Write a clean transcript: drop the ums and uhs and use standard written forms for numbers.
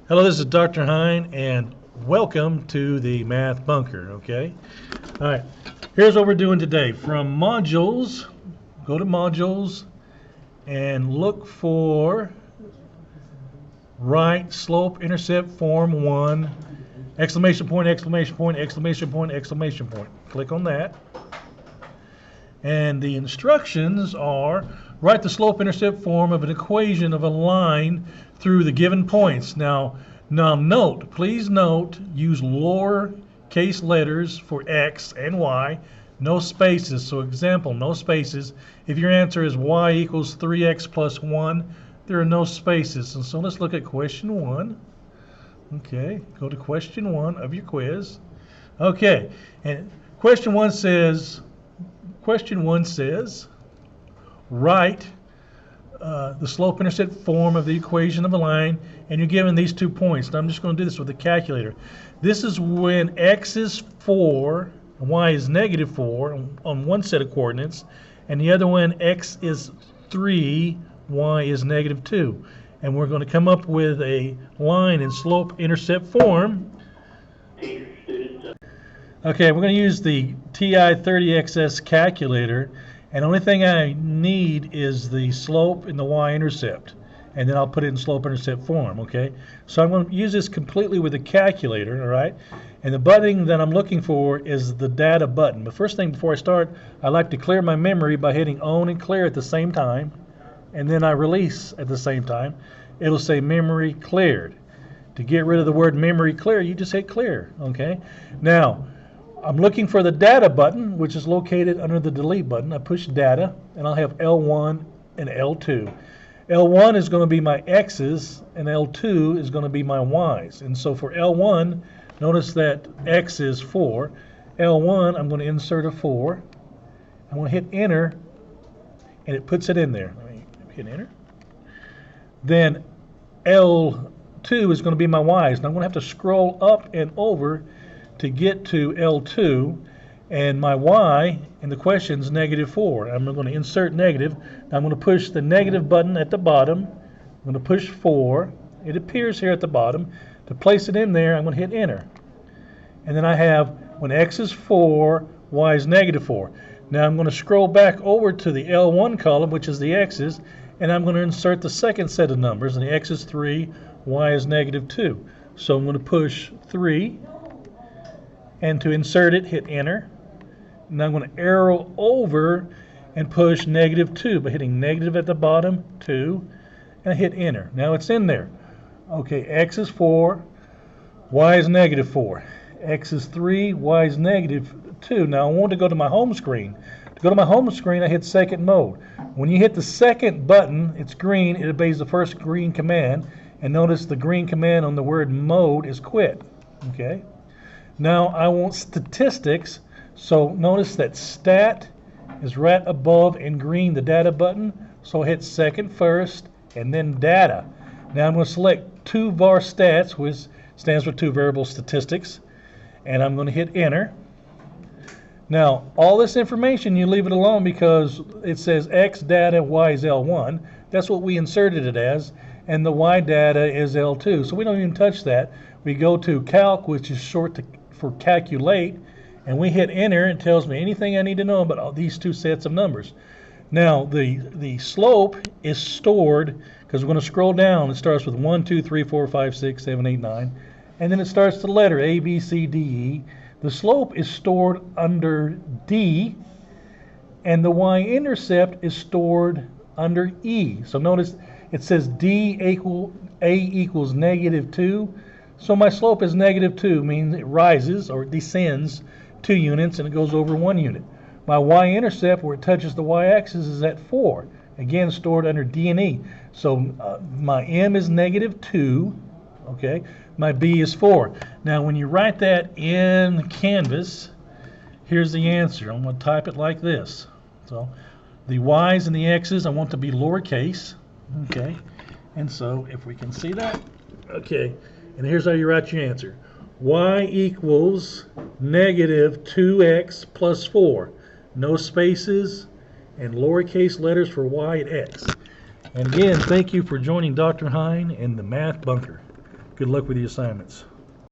Hello, this is Dr. Hine, and welcome to the Math Bunker, okay? All right, here's what we're doing today. From modules, go to modules and look for right slope-intercept form 1, exclamation point, exclamation point, exclamation point, exclamation point. Click on that. And the instructions are write the slope-intercept form of an equation of a line through the given points. Now note, please note, use lowercase letters for x and y, no spaces. So example, no spaces. If your answer is y equals 3x plus 1, there are no spaces. And so let's look at question 1. Okay, go to question 1 of your quiz. Okay, and question 1 says, write the slope-intercept form of the equation of a line, and you're given these 2 points. Now I'm just going to do this with a calculator. This is when x is 4 and y is negative 4 on one set of coordinates, and the other one x is 3, y is negative 2. And we're going to come up with a line in slope-intercept form. Okay, we're going to use the Ti-30xs calculator, and the only thing I need is the slope and the y-intercept, and then I'll put it in slope-intercept form, okay? So I'm going to use this completely with the calculator, all right? And the button that I'm looking for is the data button. But first thing before I start, I like to clear my memory by hitting on and clear at the same time, and then I release at the same time. It'll say memory cleared. To get rid of the word memory clear, you just hit clear, okay? Now, I'm looking for the data button, which is located under the delete button. I push data, and I'll have L1 and L2. L1 is going to be my x's, and L2 is going to be my y's. And so for L1, notice that x is 4. L1, I'm going to insert a 4. I'm going to hit enter, and it puts it in there. Let me hit enter. Then L2 is going to be my y's. Now I'm going to have to scroll up and over to get to L2, and my y in the question is negative 4. I'm going to insert negative. I'm going to push the negative button at the bottom. I'm going to push 4. It appears here at the bottom. To place it in there, I'm going to hit enter. And then I have when x is 4, y is negative 4. Now I'm going to scroll back over to the L1 column, which is the x's, and I'm going to insert the second set of numbers, and the x is 3, y is negative 2. So I'm going to push 3, and to insert it, hit enter. And I'm going to arrow over and push negative 2 by hitting negative at the bottom, 2, and I hit enter. Now it's in there. Okay, x is 4, y is negative 4. X is 3, y is negative 2. Now I want to go to my home screen. To go to my home screen, I hit second mode. When you hit the second button, it's green. It obeys the first green command. And notice the green command on the word mode is quit. Okay. Now I want statistics, so notice that stat is right above in green the data button, so I hit second first and then data. Now I'm going to select 2 var stats, which stands for 2 variable statistics, and I'm going to hit enter. Now all this information you leave it alone because it says x data, y is L1. That's what we inserted it as, and the y data is L2, so we don't even touch that. We go to calc, which is short for calculate, and we hit enter. It tells me anything I need to know about all these 2 sets of numbers. Now the slope is stored because we're going to scroll down. It starts with 1, 2, 3, 4, 5, 6, 7, 8, 9, and then it starts the letter A, B, C, D, E. The slope is stored under D, and the y-intercept is stored under E. So notice it says D equals negative 2. So my slope is negative 2, means it rises or descends 2 units and it goes over 1 unit. My y-intercept, where it touches the y-axis, is at 4, again stored under D and E. So my m is negative 2, okay? My b is 4. Now when you write that in Canvas, here's the answer. I'm going to type it like this. So the y's and the x's I want to be lowercase, okay? And so if we can see that, okay. And here's how you write your answer. Y equals negative 2x plus 4. No spaces and lowercase letters for y and x. And again, thank you for joining Dr. Hine and the Math Bunker. Good luck with the assignments.